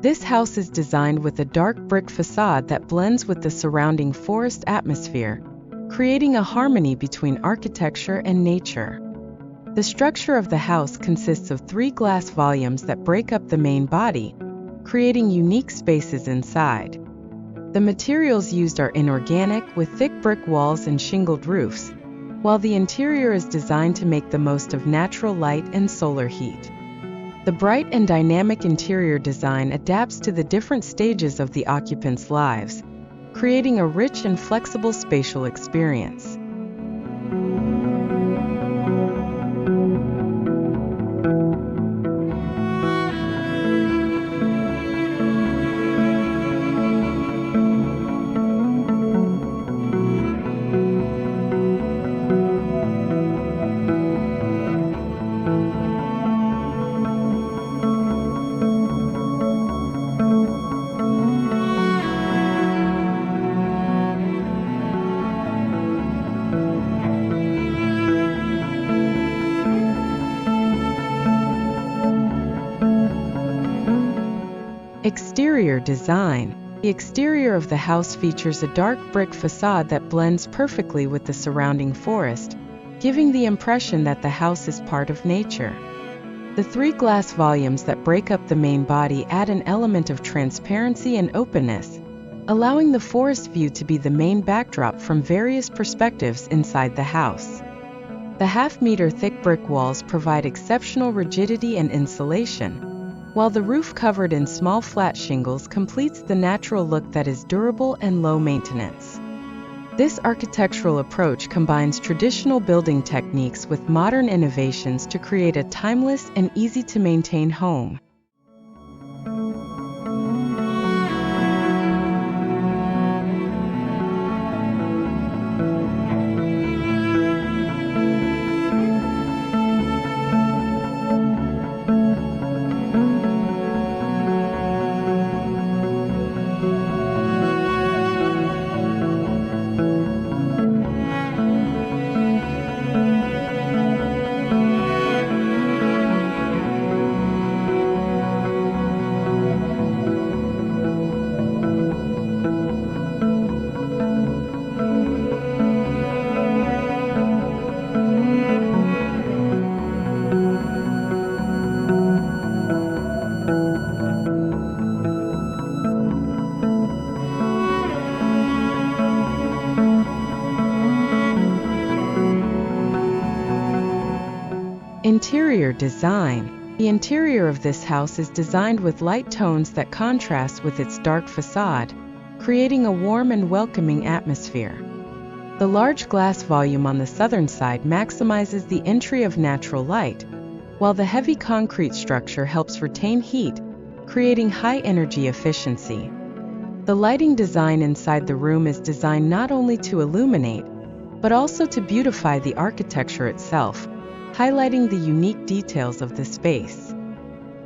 This house is designed with a dark brick facade that blends with the surrounding forest atmosphere, creating a harmony between architecture and nature. The structure of the house consists of 3 glass volumes that break up the main body, creating unique spaces inside. The materials used are inorganic with thick brick walls and shingled roofs, while the interior is designed to make the most of natural light and solar heat. The bright and dynamic interior design adapts to the different stages of the occupants' lives, creating a rich and flexible spatial experience. Exterior design. The exterior of the house features a dark brick facade that blends perfectly with the surrounding forest, giving the impression that the house is part of nature. The 3 glass volumes that break up the main body add an element of transparency and openness, allowing the forest view to be the main backdrop from various perspectives inside the house. The half-meter thick brick walls provide exceptional rigidity and insulation, while the roof covered in small flat shingles completes the natural look that is durable and low maintenance. This architectural approach combines traditional building techniques with modern innovations to create a timeless and easy-to-maintain home. Interior design. The interior of this house is designed with light tones that contrast with its dark facade, creating a warm and welcoming atmosphere. The large glass volume on the southern side maximizes the entry of natural light, while the heavy concrete structure helps retain heat, creating high energy efficiency. The lighting design inside the room is designed not only to illuminate, but also to beautify the architecture itself, highlighting the unique details of the space.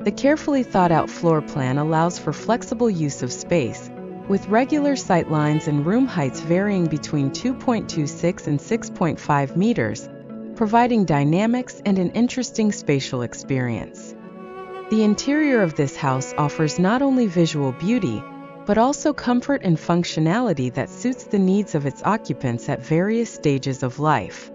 The carefully thought-out floor plan allows for flexible use of space, with regular sight lines and room heights varying between 2.26 and 6.5 meters, providing dynamics and an interesting spatial experience. The interior of this house offers not only visual beauty, but also comfort and functionality that suits the needs of its occupants at various stages of life.